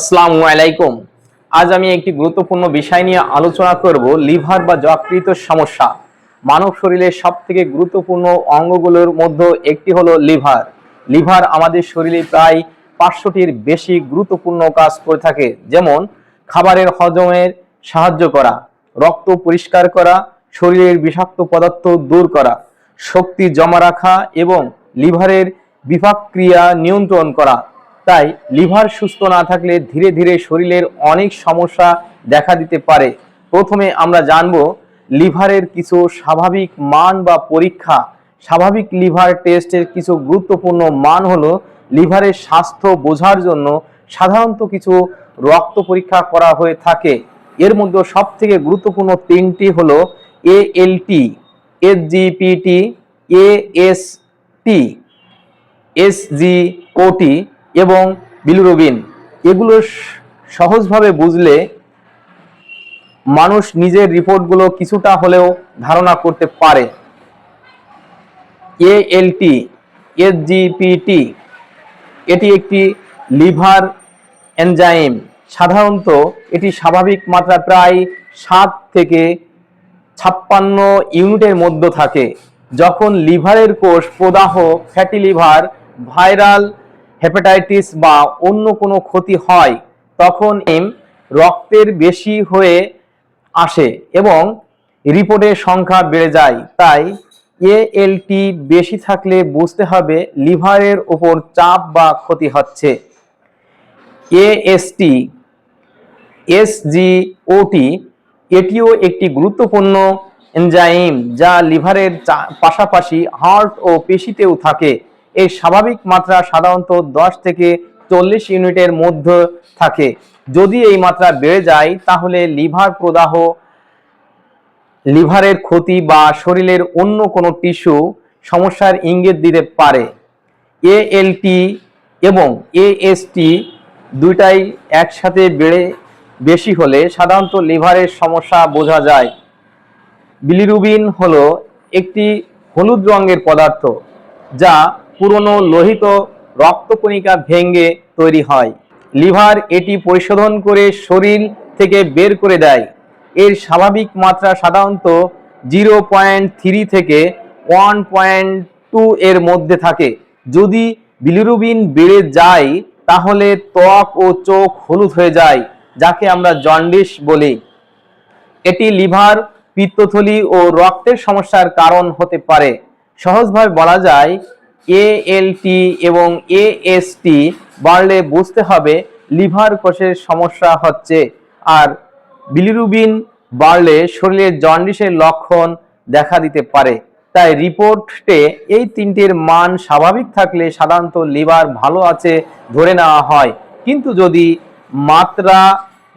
আসসালামু আলাইকুম। আজ আমি একটি গুরুত্বপূর্ণ বিষয় নিয়ে আলোচনা করব, লিভার বা যকৃতের সমস্যা। মানব শরীরের সবথেকে গুরুত্বপূর্ণ অঙ্গগুলোর মধ্যে একটি হলো লিভার। লিভার আমাদের শরীরে প্রায় 500টির বেশি গুরুত্বপূর্ণ কাজ করে থাকে, যেমন খাবারের হজমের সাহায্য করা, রক্ত পরিষ্কার করা, শরীরের বিষাক্ত পদার্থ দূর করা, শক্তি জমা রাখা এবং লিভারের বিপাকক্রিয়া নিয়ন্ত্রণ করা। তাই লিভার সুস্থ না থাকলে ধীরে ধীরে শরীরের অনেক সমস্যা দেখা দিতে পারে। প্রথমে আমরা জানব লিভারের কিছু স্বাভাবিক মান বা পরীক্ষা। স্বাভাবিক লিভার টেস্টের কিছু গুরুত্বপূর্ণ মান হলো, লিভারের স্বাস্থ্য বোঝার জন্য সাধারণত কিছু রক্ত পরীক্ষা করা হয়ে থাকে। এর মধ্যে সব থেকে গুরুত্বপূর্ণ তিনটি হলো এএলটি, এসজিপিটি, এএসটি, এসজিওটি এবং বিলিরুবিন। এগুলো সহজভাবে বুঝলে মানুষ নিজের রিপোর্টগুলো কিছুটা হলেও ধারণা করতে পারে। এএলটি, এসজিপিটি এটি একটি লিভার এনজাইম। সাধারণত এটি স্বাভাবিক মাত্রা প্রায় 7 থেকে 56 ইউনিটের মধ্যে থাকে। যখন লিভারের কোষ প্রদাহ, ফ্যাটি লিভার, ভাইরাল হেপাটাইটিস বা অন্য কোনো ক্ষতি হয়, তখন রক্তের বেশি হয়ে আসে এবং রিপোর্টের সংখ্যা বেড়ে যায়। তাই এএলটি বেশি থাকলে বুঝতে হবে লিভারের উপর চাপ বা ক্ষতি হচ্ছে। এএসটি, এসজিওটি এটিও একটি গুরুত্বপূর্ণ এনজাইম যা লিভারের পাশাপাশি হার্ট ও পেশিতেও থাকে। এর স্বাভাবিক মাত্রা সাধারণত 10 থেকে 40 ইউনিটের মধ্যে থাকে। যদি এই মাত্রা বেড়ে যায় তাহলে লিভার প্রদাহ, লিভারের ক্ষতি বা শরীরের অন্য কোনো টিস্যু সমস্যার ইঙ্গিত দিতে পারে। এএলটি এবং এএসটি দুইটাই একসাথে বেশি হলে সাধারণত লিভারের সমস্যা বোঝা যায়। বিলিরুবিন হলো একটি হলুদ রঙের পদার্থ যা পুরনো লোহিত রক্তকণিকা ভেঙে তৈরি হয়। লিভার এটি পরিশোধন করে শরীর থেকে বের করে দেয়। এর স্বাভাবিক মাত্রা সাধারণত 0.3 থেকে 1.2 এর মধ্যে থাকে। যদি বিলিরুবিন বেড়ে যায় তাহলে ত্বক ও চোখ হলুদ হয়ে যায়, যাকে আমরা জন্ডিস বলি। এটি লিভার, পিত্তথলি ও রক্তের সমস্যার কারণ হতে পারে। সহজভাবে বলা যায়, এএলটি এবং এএসটি বাড়লে বুঝতে হবে লিভার কোষের সমস্যা হচ্ছে, আর বিলিরুবিন বাড়লে শরীরে জন্ডিসের লক্ষণ দেখা দিতে পারে। তাই রিপোর্টে এই তিনটির মান স্বাভাবিক থাকলে সাধারণত লিভার ভালো আছে ধরে নেওয়া হয়, কিন্তু যদি মাত্রা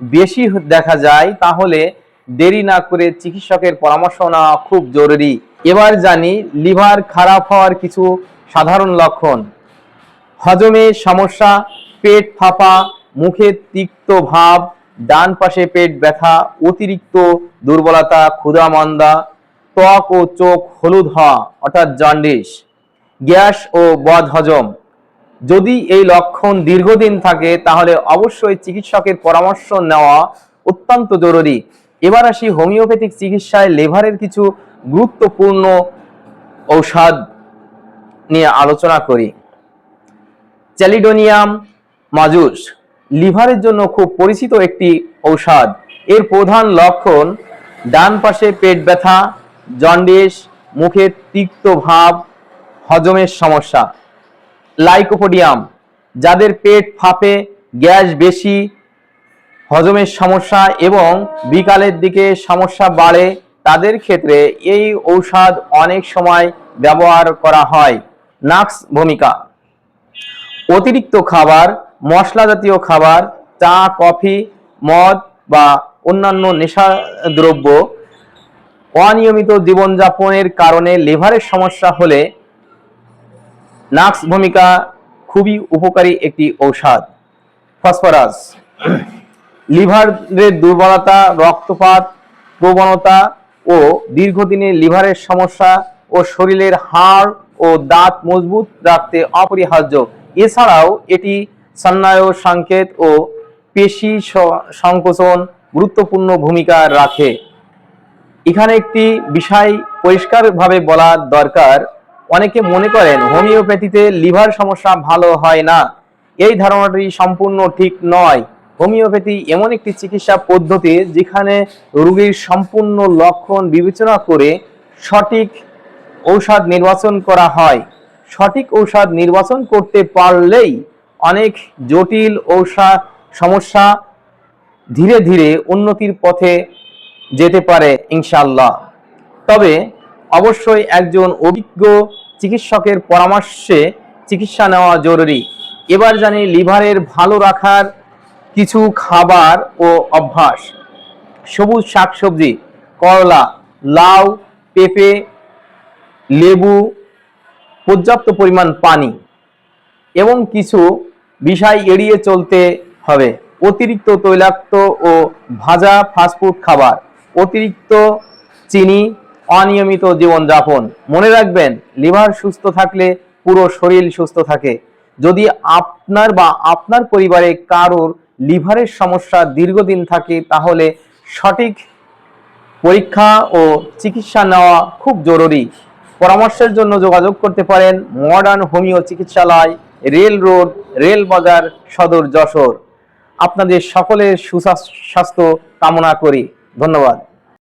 বেশি দেখা যায় তাহলে দেরি না করে চিকিৎসকের পরামর্শ নেওয়া খুব জরুরি। এবার জানি লিভার খারাপ হওয়ার কিছু সাধারণ লক্ষণ। হজমে সমস্যা, পেট ফাঁপা, মুখে তিক্ত ভাব, ডান পাশে পেট ব্যথা, অতিরিক্ত দুর্বলতা, ক্ষুধা মন্দা, ত্বক ও চোখ হলুদ হওয়া অর্থাৎ জন্ডিস, গ্যাস ও বদহজম। যদি এই লক্ষণ দীর্ঘদিন থাকে তাহলে অবশ্যই চিকিৎসকের পরামর্শ নেওয়া অত্যন্ত জরুরি। এবার আসি হোমিওপ্যাথিক চিকিৎসায় লিভারের কিছু গুরুত্বপূর্ণ ঔষধ নিয়ে আলোচনা করি। চ্যালিডোনিয়াম মাজুস লিভারের জন্য খুব পরিচিত একটি ঔষধ। এর প্রধান লক্ষণ ডান পাশে পেট ব্যথা, জন্ডিস, মুখে তিক্ত ভাব, হজমের সমস্যা। লাইকোপোডিয়াম যাদের পেট ফাঁপে, গ্যাস বেশি, হজমের সমস্যা এবং বিকালের দিকে সমস্যা বাড়ে, তাদের ক্ষেত্রে এই ঔষধ অনেক সময় ব্যবহার করা হয়। নাক্স ভূমিকা অতিরিক্ত খাবার, মশলা জাতীয় খাবার, চা, কফি, মদ বা অন্যান্য নেশাদ্রব্য, অনিয়মিত জীবনযাপনের কারণে লিভারের সমস্যা হলে নাক্স ভূমিকা খুবই উপকারী একটি ঔষধ। ফসফরাস লিভারের দুর্বলতা, রক্তপাত প্রবণতা ও দীর্ঘদিনের লিভারের সমস্যা ও শরীরের হাড় ও দাঁত মজবুত রাখতে অপরিহার্য। এছাড়াও এটি স্নায়ু সংকেত ও পেশি সংকোচন গুরুত্বপূর্ণ ভূমিকা রাখে। এখানে একটি বিষয় পরিষ্কারভাবে বলা দরকার, অনেকে মনে করেন হোমিওপ্যাথিতে লিভার সমস্যা ভালো হয় না। এই ধারণাটি সম্পূর্ণ ঠিক নয়। হোমিওপ্যাথি এমন একটি চিকিৎসা পদ্ধতি যেখানে রোগীর সম্পূর্ণ লক্ষণ বিবেচনা করে সঠিক ঔষধ নির্বাচন করা হয়। সঠিক ঔষধ নির্বাচন করতে পারলেই অনেক জটিল সমস্যা ধীরে ধীরে উন্নতির পথে যেতে পারে ইনশাআল্লাহ। তবে অবশ্যই একজন অভিজ্ঞ চিকিৎসকের পরামর্শে চিকিৎসা নেওয়া জরুরি। এবার জানি লিভারের ভালো রাখার কিছু খাবার ও অভ্যাস। সবুজ শাকসবজি, করলা, লাউ, পেঁপে, লেবু, পর্যাপ্ত পরিমাণ পানি এবং কিছু বিষয় এড়িয়ে চলতে হবে। অতিরিক্ত তৈলাক্ত ও ভাজা ফাস্টফুড খাবার, অতিরিক্ত চিনি, অনিয়মিত জীবনযাপন। মনে রাখবেন, লিভার সুস্থ থাকলে পুরো শরীর সুস্থ থাকে। যদি আপনার বা আপনার পরিবারে কারোর লিভারের সমস্যা দীর্ঘদিন থাকে তাহলে সঠিক পরীক্ষা ও চিকিৎসা নেওয়া খুব জরুরি। পরামর্শের জন্য যোগাযোগ করতে পারেন মডার্ন হোমিও চিকিৎসালয়, রেল রোড, রেল বাজার, সদর, যশোর। আপনাদের সকলের সুস্বাস্থ্য কামনা করি। ধন্যবাদ।